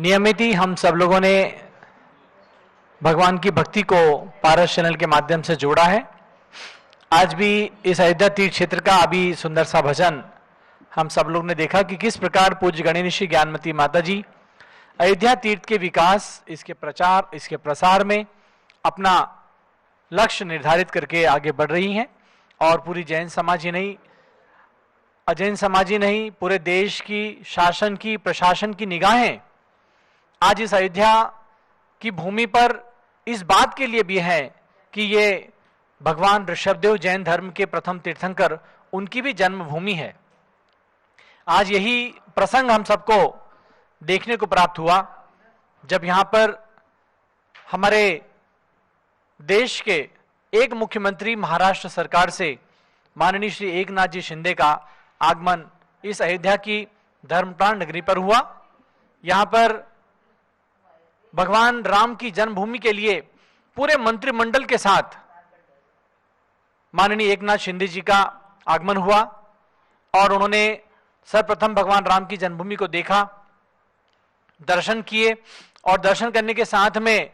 नियमित ही हम सब लोगों ने भगवान की भक्ति को पारस चैनल के माध्यम से जोड़ा है। आज भी इस अयोध्या तीर्थ क्षेत्र का अभी सुंदर सा भजन हम सब लोग ने देखा कि किस प्रकार पूज्य गणेश ज्ञानमती माता जी अयोध्या तीर्थ के विकास, इसके प्रचार, इसके प्रसार में अपना लक्ष्य निर्धारित करके आगे बढ़ रही हैं। और पूरी जैन समाज ही नहीं, अजैन समाज ही नहीं, पूरे देश की, शासन की, प्रशासन की निगाहें आज इस अयोध्या की भूमि पर इस बात के लिए भी है कि ये भगवान ऋषभदेव जैन धर्म के प्रथम तीर्थंकर, उनकी भी जन्मभूमि है। आज यही प्रसंग हम सबको देखने को प्राप्त हुआ जब यहां पर हमारे देश के एक मुख्यमंत्री महाराष्ट्र सरकार से माननीय श्री एकनाथ जी शिंदे का आगमन इस अयोध्या की धर्मप्राण नगरी पर हुआ। यहां पर भगवान राम की जन्मभूमि के लिए पूरे मंत्रिमंडल के साथ माननीय एकनाथ शिंदे जी का आगमन हुआ और उन्होंने सर्वप्रथम भगवान राम की जन्मभूमि को देखा, दर्शन किए और दर्शन करने के साथ में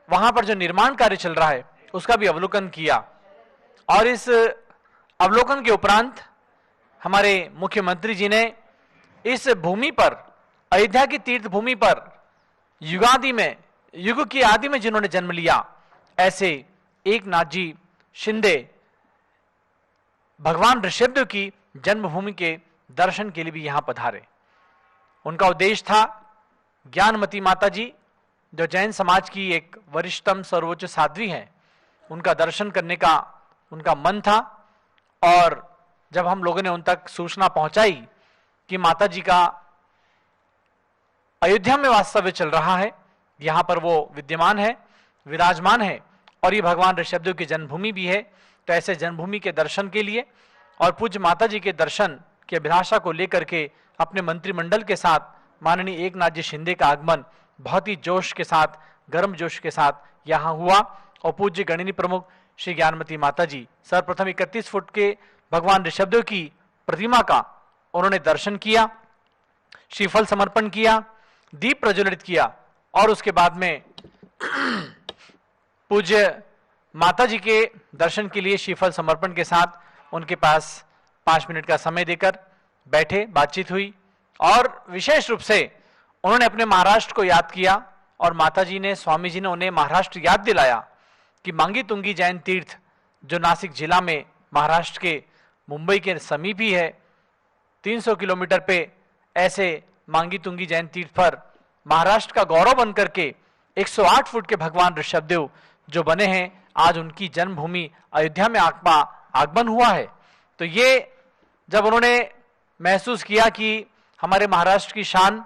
वहां पर जो निर्माण कार्य चल रहा है उसका भी अवलोकन किया। और इस अवलोकन के उपरांत हमारे मुख्यमंत्री जी ने इस भूमि पर, अयोध्या की तीर्थ भूमि पर युगादि में, युग की आदि में जिन्होंने जन्म लिया, ऐसे एकनाथ जी शिंदे भगवान ऋषभदेव की जन्मभूमि के दर्शन के लिए भी यहां पधारे। उनका उद्देश्य था ज्ञानमती माता जी, जो जैन समाज की एक वरिष्ठतम सर्वोच्च साध्वी है, उनका दर्शन करने का उनका मन था। और जब हम लोगों ने उन तक सूचना पहुंचाई कि माता जी का अयोध्या में वास्तव्य चल रहा है, यहां पर वो विद्यमान है, विराजमान है और ये भगवान ऋषभदेव की जन्मभूमि भी है, तो ऐसे जन्मभूमि के दर्शन के लिए और पूज्य माता जी के दर्शन की अभिलाषा को लेकर के अपने मंत्रिमंडल के साथ माननीय एकनाथ जी शिंदे का आगमन बहुत ही जोश के साथ, गर्म जोश के साथ यहां हुआ। और पूज्य गणिनी प्रमुख श्री ज्ञानमती माता जी सर्वप्रथम 31 फुट के भगवान ऋषभदेव की प्रतिमा का उन्होंने दर्शन किया, श्रीफल समर्पण किया, दीप प्रज्वलित किया और उसके बाद में पूज्य माता जी के दर्शन के लिए श्रीफल समर्पण के साथ उनके पास 5 मिनट का समय देकर बैठे, बातचीत हुई और विशेष रूप से उन्होंने अपने महाराष्ट्र को याद किया और माता जी ने, स्वामी जी ने उन्हें महाराष्ट्र याद दिलाया कि मांगी तुंगी जैन तीर्थ, जो नासिक जिला में महाराष्ट्र के मुंबई के समीप ही है, 300 किलोमीटर पे, ऐसे मांगी तुंगी जैन तीर्थ पर महाराष्ट्र का गौरव बनकर के 108 फुट के भगवान ऋषभदेव जो बने हैं, आज उनकी जन्मभूमि अयोध्या में आगमन हुआ है। तो ये जब उन्होंने महसूस किया कि हमारे महाराष्ट्र की शान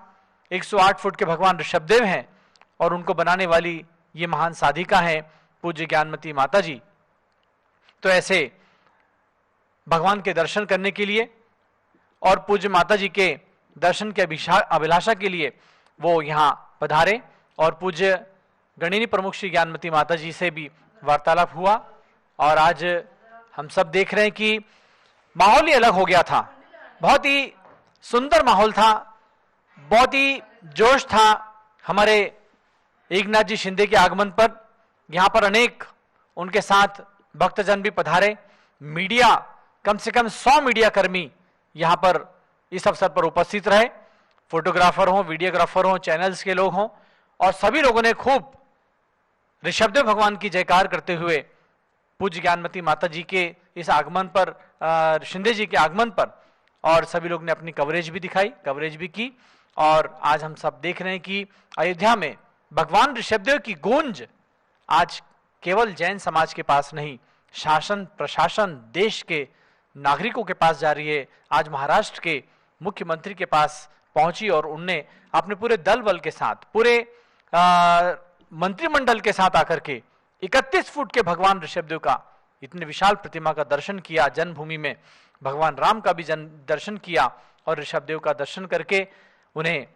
108 फुट के भगवान ऋषभदेव हैं और उनको बनाने वाली ये महान साधिका हैं पूज्य ज्ञानमती माता जी, तो ऐसे भगवान के दर्शन करने के लिए और पूज्य माता जी के दर्शन के अभिलाषा के लिए वो यहाँ पधारे और पूज्य गणिनी प्रमुख श्री ज्ञानमती माता जी से भी वार्तालाप हुआ। और आज हम सब देख रहे हैं कि माहौल ही अलग हो गया था, बहुत ही सुंदर माहौल था, बहुत ही जोश था हमारे एकनाथ जी शिंदे के आगमन पर। यहाँ पर अनेक उनके साथ भक्तजन भी पधारे, मीडिया, कम से कम 100 मीडिया कर्मी यहाँ पर इस अवसर पर उपस्थित रहे, फोटोग्राफर हो, वीडियोग्राफर हो, चैनल्स के लोग हों, और सभी लोगों ने खूब ऋषभदेव भगवान की जयकार करते हुए पूज्य ज्ञानमती माता जी के इस आगमन पर, शिंदे जी के आगमन पर, और सभी लोग ने अपनी कवरेज भी दिखाई, कवरेज भी की। और आज हम सब देख रहे हैं कि अयोध्या में भगवान ऋषभदेव की गूंज आज केवल जैन समाज के पास नहीं, शासन, प्रशासन, देश के नागरिकों के पास जा रही है। आज महाराष्ट्र के मुख्यमंत्री के पास पहुंची और उनने अपने पूरे दल बल के साथ, पूरे मंत्रिमंडल के साथ आकर के 31 फुट के भगवान ऋषभदेव का इतने विशाल प्रतिमा का दर्शन किया। जन्मभूमि में भगवान राम का भी दर्शन किया और ऋषभदेव का दर्शन करके उन्हें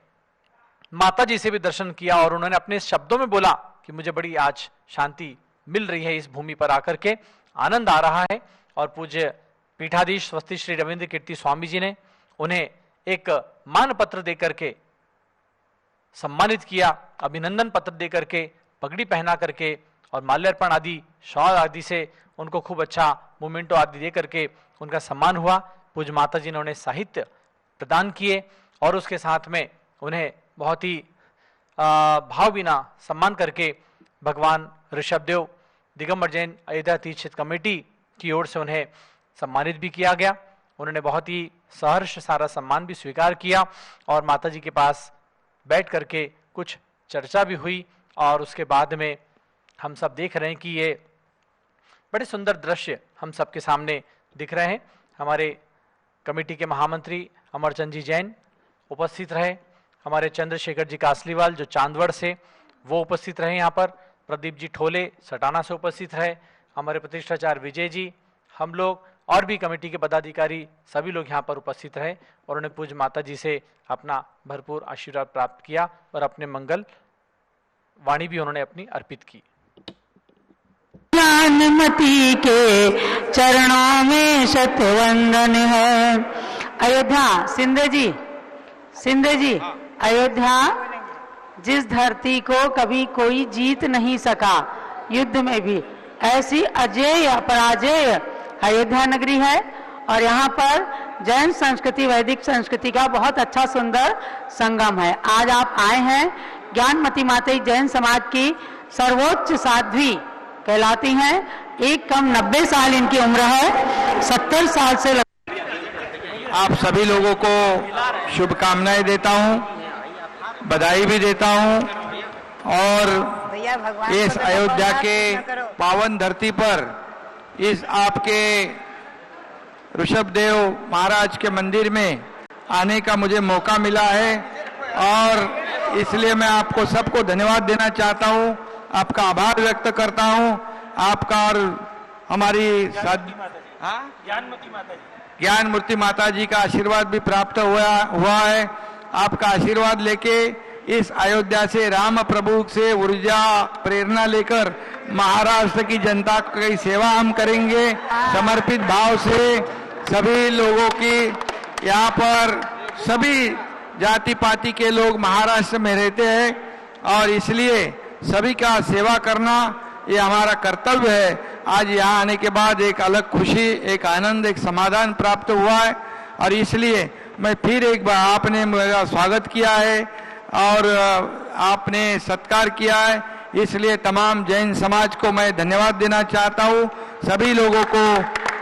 माता जी से भी दर्शन किया और उन्होंने अपने शब्दों में बोला कि मुझे बड़ी आज शांति मिल रही है, इस भूमि पर आकर के आनंद आ रहा है। और पूज्य पीठाधीश स्वस्ति श्री रविंद्र कीर्ति स्वामी जी ने उन्हें एक मान पत्र देकर के सम्मानित किया, अभिनंदन पत्र दे करके, पगड़ी पहना करके और माल्यार्पण आदि, शॉल आदि से उनको खूब अच्छा मोमेंटो आदि दे करके उनका सम्मान हुआ। पूज्य माता जी ने उन्हें साहित्य प्रदान किए और उसके साथ में उन्हें बहुत ही भाव बिना सम्मान करके भगवान ऋषभदेव दिगंबर जैन अयोध्या तीर्थ क्षेत्र कमेटी की ओर से उन्हें सम्मानित भी किया गया। उन्होंने बहुत ही सहर्ष सारा सम्मान भी स्वीकार किया और माता जी के पास बैठ करके कुछ चर्चा भी हुई। और उसके बाद में हम सब देख रहे हैं कि ये बड़े सुंदर दृश्य हम सबके सामने दिख रहे हैं। हमारे कमेटी के महामंत्री अमरचंद जी जैन उपस्थित रहे, हमारे चंद्रशेखर जी कासलीवाल जो चांदवड़ से वो उपस्थित रहे, यहाँ पर प्रदीप जी ठोले सटाना से उपस्थित रहे, हमारे प्रतिष्ठाचार्य विजय जी, हम लोग और भी कमेटी के पदाधिकारी सभी लोग यहाँ पर उपस्थित रहे और उन्होंने पूज्य माता जी से अपना भरपूर आशीर्वाद प्राप्त किया और अपने मंगल वाणी भी उन्होंने अपनी अर्पित की। ज्ञानमती के चरणों में शतवंदन है। अयोध्या सिंधे जी अयोध्या जिस धरती को कभी कोई जीत नहीं सका युद्ध में भी, ऐसी अजेय अपराजेय अयोध्या नगरी है। और यहाँ पर जैन संस्कृति वैदिक संस्कृति का बहुत अच्छा सुंदर संगम है। आज आप आए हैं, ज्ञानमती माता जैन समाज की सर्वोच्च साध्वी कहलाती हैं। एक कम 90 साल इनकी उम्र है, 70 साल से आप सभी लोगों को शुभकामनाएं देता हूं, बधाई भी देता हूं और इस अयोध्या के पावन धरती पर इस आपके ऋषभदेव महाराज के मंदिर में आने का मुझे मौका मिला है और इसलिए मैं आपको सबको धन्यवाद देना चाहता हूं, आपका आभार व्यक्त करता हूं। आपका और हमारी ज्ञानमूर्ति माता जी का आशीर्वाद भी प्राप्त हुआ है। आपका आशीर्वाद लेके इस अयोध्या से राम प्रभु से ऊर्जा प्रेरणा लेकर महाराष्ट्र की जनता की सेवा हम करेंगे समर्पित भाव से। सभी लोगों की यहाँ पर सभी जाति पाति के लोग महाराष्ट्र में रहते हैं और इसलिए सभी का सेवा करना ये हमारा कर्तव्य है। आज यहाँ आने के बाद एक अलग खुशी, एक आनंद, एक समाधान प्राप्त हुआ है और इसलिए मैं फिर एक बार, आपने मेरा स्वागत किया है और आपने सत्कार किया है, इसलिए तमाम जैन समाज को मैं धन्यवाद देना चाहता हूँ। सभी लोगों को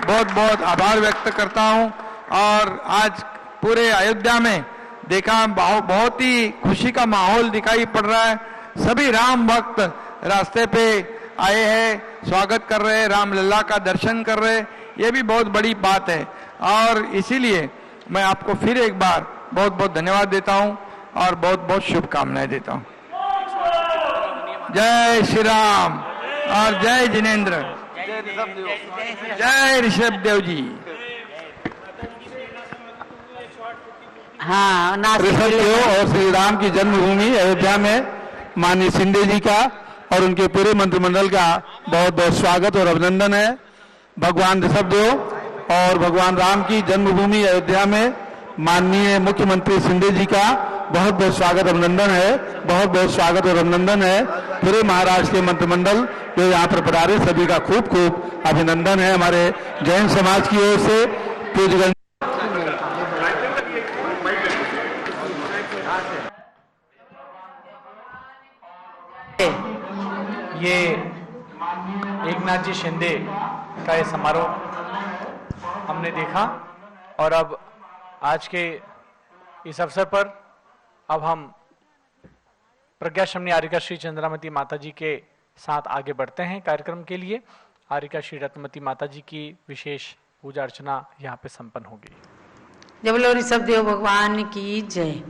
बहुत बहुत आभार व्यक्त करता हूँ। और आज पूरे अयोध्या में देखा बहुत ही खुशी का माहौल दिखाई पड़ रहा है। सभी राम भक्त रास्ते पे आए हैं, स्वागत कर रहे हैं, रामलला का दर्शन कर रहे हैं, ये भी बहुत बड़ी बात है। और इसीलिए मैं आपको फिर एक बार बहुत बहुत धन्यवाद देता हूँ और बहुत बहुत शुभकामनाएं देता हूँ। जय श्री राम और जय जिनेन्द्र, जय ऋषभदेव जी। हाँ, ऋषभदेव और श्री राम की जन्मभूमि अयोध्या में माननीय शिंदे जी का और उनके पूरे मंत्रिमंडल का बहुत बहुत स्वागत और अभिनंदन है। भगवान ऋषभदेव और भगवान राम की जन्मभूमि अयोध्या में माननीय मुख्यमंत्री शिंदे जी का बहुत बहुत स्वागत अभिनंदन है, बहुत बहुत स्वागत और अभिनंदन है। पूरे महाराष्ट्र के मंत्रिमंडल जो यहाँ पर पधारे सभी का खूब खूब अभिनंदन है हमारे जैन समाज की ओर से। पूज्यगण ये एकनाथ जी शिंदे का ये समारोह हमने देखा और अब आज के इस अवसर पर अब हम प्रज्ञाशमनी आर्यिका श्री चंद्रामती माता जी के साथ आगे बढ़ते हैं कार्यक्रम के लिए। आर्यिका श्री रत्नमती माता जी की विशेष पूजा अर्चना यहाँ पे संपन्न होगी। जय बोलो ऋषभदेव भगवान की जय।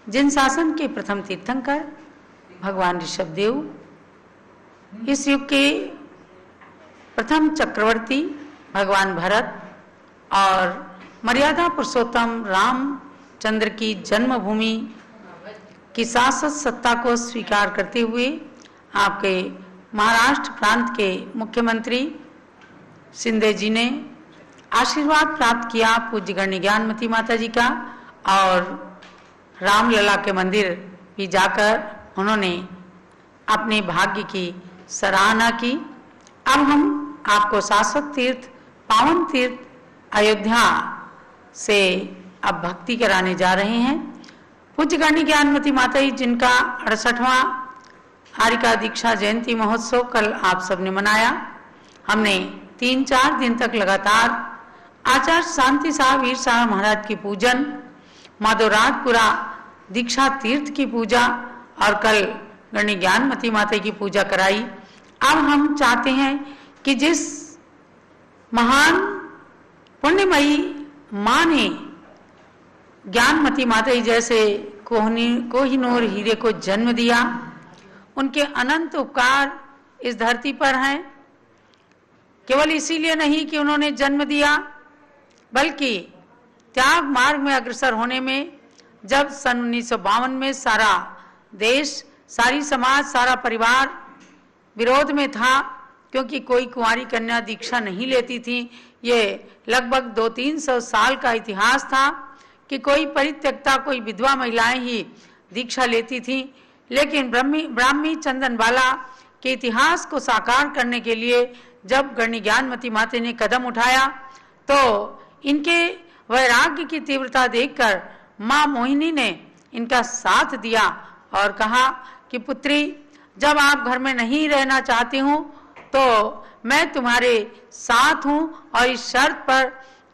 जिन शासन के प्रथम तीर्थंकर भगवान ऋषभदेव, इस युग के प्रथम चक्रवर्ती भगवान भरत और मर्यादा पुरुषोत्तम रामचंद्र की जन्मभूमि की शासक सत्ता को स्वीकार करते हुए आपके महाराष्ट्र प्रांत के मुख्यमंत्री शिंदे जी ने आशीर्वाद प्राप्त किया पूज्य गण्य ज्ञानमती माता जी का और रामलला के मंदिर भी जाकर उन्होंने अपने भाग्य की सराहना की। अब हम आपको शाश्वत तीर्थ, पावन तीर्थ अयोध्या से अब भक्ति कराने जा रहे हैं। पूज्य गणी ज्ञानमती माता जी, जिनका 68वां हारिका दीक्षा जयंती महोत्सव कल आप सबने मनाया। हमने 3-4 दिन तक लगातार आचार्य शांति साहब वीर साहब महाराज की पूजन, माधवराजपुरा दीक्षा तीर्थ की पूजा और कल गणी ज्ञानमती माता की पूजा कराई। अब हम चाहते हैं कि जिस महान पुण्यमयी माँ ने ज्ञानमती माता जैसे कोहिनूर हीरे को जन्म दिया, उनके अनंत उपकार इस धरती पर हैं। केवल इसीलिए नहीं कि उन्होंने जन्म दिया, बल्कि त्याग मार्ग में अग्रसर होने में जब सन 1952 में सारा देश, सारी समाज, सारा परिवार विरोध में था, क्योंकि कोई कुंवारी कन्या दीक्षा नहीं लेती थी। ये लगभग 200-300 साल का इतिहास था कि कोई परित्यक्ता, कोई विधवा महिलाएं ही दीक्षा लेती थी। लेकिन ब्राह्मी चंदन बाला के इतिहास को साकार करने के लिए जब गणी ज्ञानमती माता ने कदम उठाया, तो इनके वैराग्य की तीव्रता देखकर माँ मोहिनी ने इनका साथ दिया और कहा कि पुत्री, जब आप घर में नहीं रहना चाहती हूँ तो मैं तुम्हारे साथ हूँ, और इस शर्त पर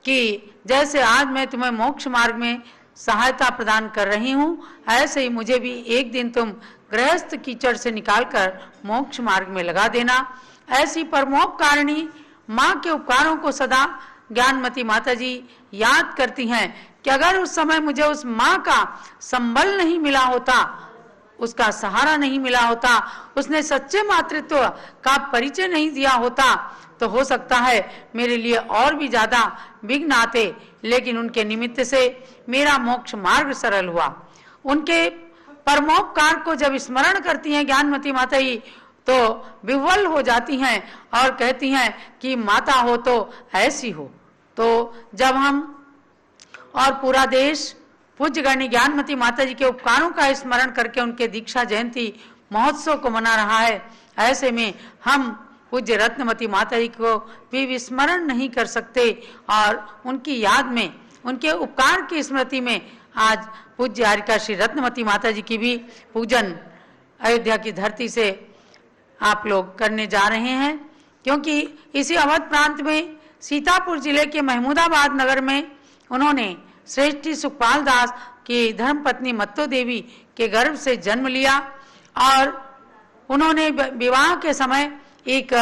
कि जैसे आज मैं तुम्हें मोक्ष मार्ग में सहायता प्रदान कर रही हूँ, ऐसे ही मुझे भी एक दिन तुम गृहस्थ कीचड़ से निकालकर मोक्ष मार्ग में लगा देना। ऐसी परमोपकारिणी माँ के उपकारों को सदा ज्ञानमती माता जी याद करती हैं कि अगर उस समय मुझे उस माँ का संबल नहीं मिला होता, उसका सहारा नहीं मिला होता, उसने सच्चे मातृत्व का परिचय नहीं दिया होता, तो हो सकता है मेरे लिए और भी ज्यादा विघ्न आते, लेकिन उनके निमित्त से मेरा मोक्ष मार्ग सरल हुआ। उनके परमोपकार को जब स्मरण करती हैं ज्ञानमती माता जी, तो विह्वल हो जाती हैं और कहती हैं कि माता हो तो ऐसी हो। तो जब हम और पूरा देश पूज्य गणी ज्ञानमती माता जी के उपकारों का स्मरण करके उनके दीक्षा जयंती महोत्सव को मना रहा है, ऐसे में हम पूज्य रत्नमती माता जी को भी विस्मरण नहीं कर सकते, और उनकी याद में, उनके उपकार की स्मृति में आज पूज्य हारिका श्री रत्नमती माता जी की भी पूजन अयोध्या की धरती से आप लोग करने जा रहे हैं। क्योंकि इसी अवध प्रांत में सीतापुर जिले के महमूदाबाद नगर में उन्होंने श्रेष्ठी सुखपाल दास की धर्मपत्नी मत्तो देवी के गर्भ से जन्म लिया, और उन्होंने विवाह के समय एक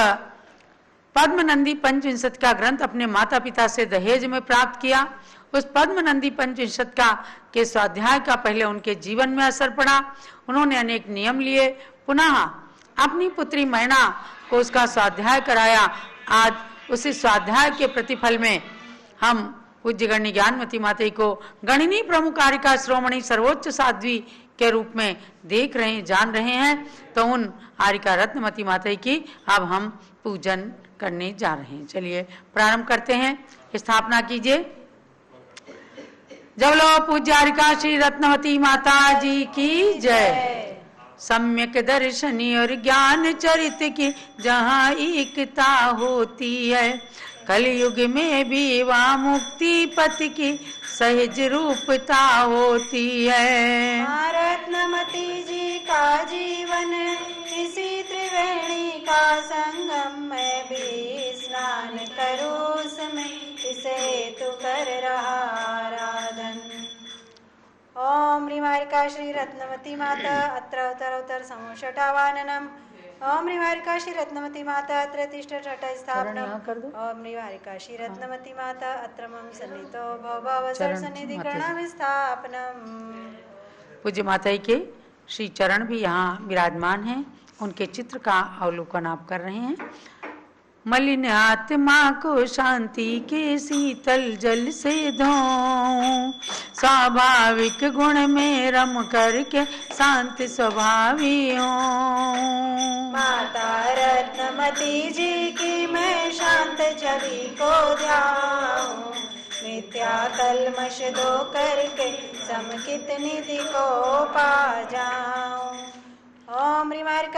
पद्मनंदी पंचविंशत का ग्रंथ अपने माता पिता से दहेज में प्राप्त किया। उस पद्मनंदी पंचविंशत का के स्वाध्याय का पहले उनके जीवन में असर पड़ा। उन्होंने अनेक नियम लिए, पुनः अपनी पुत्री मैना को उसका स्वाध्याय कराया। आज उसी स्वाध्याय के प्रतिफल में हम पूज्य गणी ज्ञानमती माता को गणिनी प्रमुख हारिका श्रोमणी सर्वोच्च साध्वी के रूप में देख रहे, जान रहे हैं। तो उन हारिका रत्नमती माता की अब हम पूजन करने जा रहे हैं। चलिए प्रारंभ करते हैं। स्थापना कीजिए। जब लो पूज्य हारिका श्री रत्नमती माता जी की जय। सम्यक दर्शनी और ज्ञान चरित की जहाँ एकता होती है, कलयुग में भी वहाँ मुक्ति पथ की सहज रूपता होती है। रत्नमती जी का जीवन इसी त्रिवेणी का संगम में भी स्नान करो उसमें, इसे तू कर रहा आराधन। ओम ह्रीं हारिका श्री रत्नमती माता अत्र अवतर समोषटावाननम। ओम ह्रीं हारिका श्री रत्नमती माता अत्र तिष्ठ स्थापनम। ओम ह्रीं हारिका श्री रत्नमती माता अत्र मम सन्निधो भवभवसर सन्निधि करणामि स्थापनम। पूज्य माता जी के श्री चरण भी यहाँ विराजमान हैं, उनके चित्र का अवलोकन आप कर रहे हैं। मलिन आत्मा को शांति के शीतल जल से धोऊं, स्वाभाविक गुण में रम करके शांत स्वभावी हूँ। माता रत्नमती जी की मैं शांत छवि को ध्याऊं, मिथ्या कलमश दो करके समकित निधि को पा जाऊं।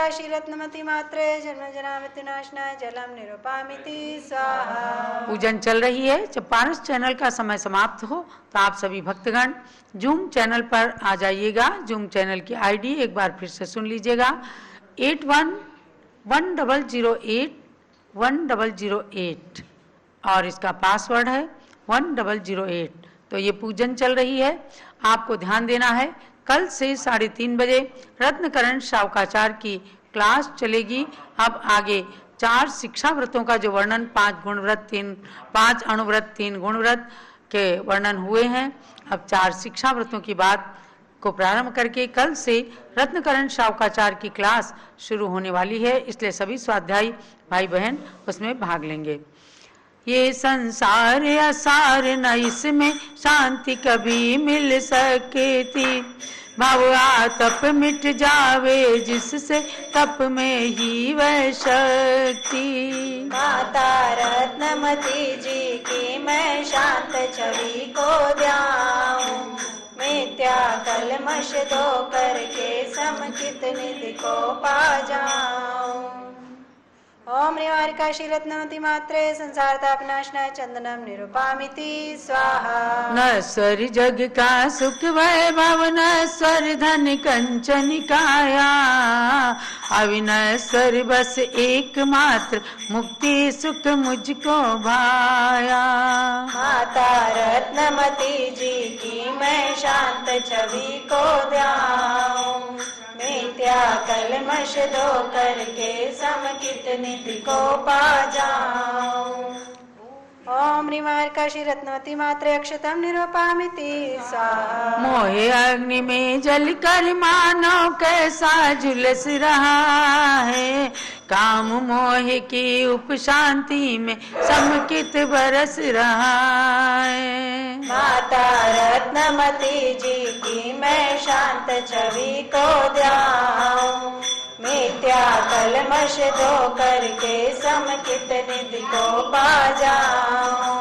काशी रत्नमति मात्रे जन्म जनामृत्युनाशनाय जलम निरूपामिति स्वाहा। पूजन चल रही है। जब पारस चैनल का समय समाप्त हो तो आप सभी भक्तगण जूम चैनल पर आ जाइएगा। जूम चैनल की आईडी एक बार फिर से सुन लीजिएगा, 8110081008 और इसका पासवर्ड है 1008। तो ये पूजन चल रही है। आपको ध्यान देना है, कल से 3:30 बजे रत्नकरण शावकाचार्य की क्लास चलेगी। अब आगे 4 शिक्षा व्रतों का जो वर्णन 5 अणुव्रत 3 गुणव्रत के वर्णन हुए हैं, अब 4 शिक्षा व्रतों की बात को प्रारंभ करके कल से रत्नकरण शावकाचार्य की क्लास शुरू होने वाली है। इसलिए सभी स्वाध्यायी भाई बहन उसमें भाग लेंगे। ये संसार असार न इसमें शांति कभी मिल सके थी, भाव आतप मिट जावे जिससे तप में ही वह शक्ति। माता रत्नमती जी की मैं शांत छवि को ध्याऊं, मिथ्या कलमश दो करके समकित निधि को पा जाऊं। ओम निवार काशी रत्नमति मात्रे संसार तापनाशनाय चंदनम निरूपामिति स्वाहा। नश्वर जग का सुख वैभव नश्वर धन कंचन काया, अविनश्वर बस एकमात्र मुक्ति सुख मुझको भाया। माता रत्नमती जी की मैं शांत छवि को ध्याऊं, मिथ्या कलमश दो करके समकित निधि को पा जाऊं। ओम निवार काशी रत्नवती मात्रे अक्षतम निरूपामिति स्वाहा। मोहे अग्नि में जल कर मानो कैसा झुलस रहा है, काम मोह की उपशांति में समकित बरस रहा है। माता रत्नमती जी की मैं शांत छवि को ध्याऊं, मिथ्या कलमश दो करके समकित निधि को पा जाऊं।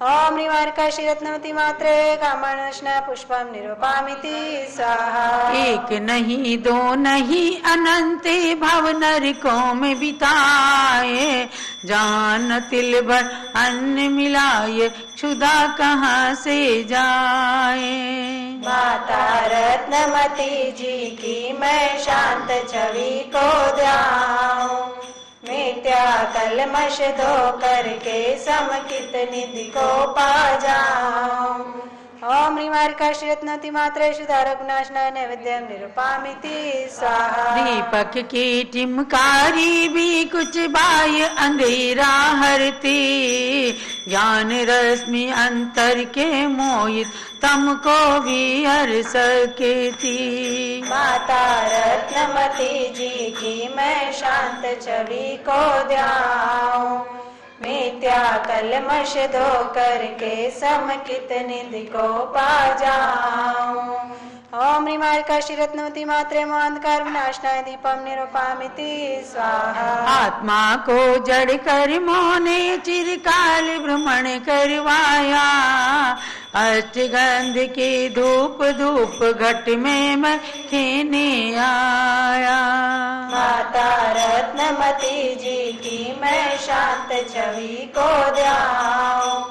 ओम निवार काशी रत्नवती मात्रे कामनाशना पुष्पम निरूपामिति स्वाहा। एक नहीं दो नहीं अनंत भव नरकों में बिताए, जहाँ न तिल भर अन्न मिलाए क्षुधा कहाँ से जाए। माता रत्नमती जी की मैं शांत छवि को ध्याऊं, मिथ्या कलमश दो करके समकित निधि को पा जाऊं। ओम निवार काशी रत्नवती मात्रे सुधारक नाशनाय नैवेद्यम निरूपामिति स्वाहा। दीपक की टिमकारी भी कुछ बाय अंधेरा हरती, ज्ञान रश्मि अंतर के मोहित तुमको भी हर सके थी। माता रत्नमती जी की मैं शांत छवि को ध्याऊं, मिथ्या कलमश दो करके समकित निधि को पा जाऊं। ओम निवार काशी रत्नवती मात्रे मोहंकार विनाशनाय दीपम निरूपामिति स्वाहा। आत्मा को जड़ कर मोने चिरकाल भ्रमण करवाया, अष्टगंध की धूप धूप घट में मैं खेने आया। माता रत्नमती जी की मैं शांत छवि को ध्याऊं,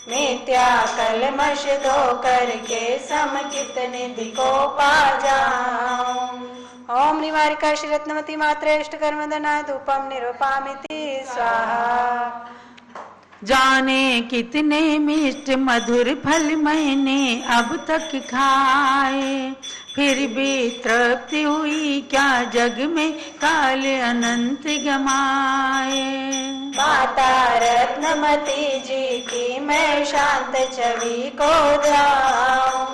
मिथ्या कलमश दो करके समकित निधि को पा जाऊं। ओम निवार काशी रत्नवती मात्रे अष्टकर्म दना धूपम निरूपामिति स्वाहा। जाने कितने मिष्ट मधुर फल मैंने अब तक खाए, फिर भी तृप्ति हुई क्या जग में काल अनंत गमाए। माता रत्नमती जी की मैं शांत छवि को ध्याऊं,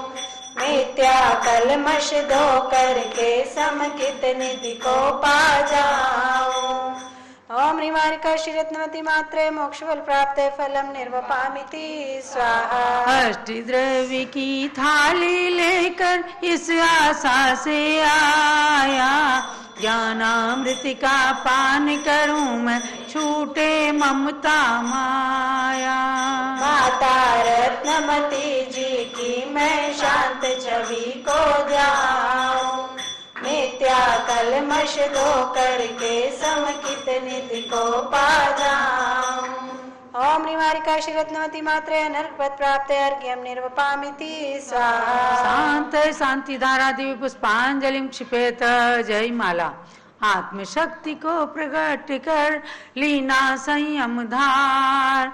मिथ्या कलमश दो करके समकित निधि को पा जाऊं। ओम निवार काशी रत्नवती मात्रे मोक्ष फल प्राप्त फलम निर्वपामिति स्वाहा। अष्ट द्रव्य की थाली लेकर इस आशा से आया, ज्ञानामृत का पान करूं मैं छूटे ममता माया। माता रत्नमती जी की मैं शांत छवि को ध्याऊं, मिथ्या कलमश धो करके समकित निधि को पा जाऊं। ओम निवारिका श्रीरत्नवती मात्रे अनर्कपद प्राप्त अर्घ्यम निर्वपामिति स्वाहा। शांत शांति धारा दिव्य पुष्पांजलि क्षिपेत जय माला। आत्मशक्ति को प्रकट कर लीना संयम धार,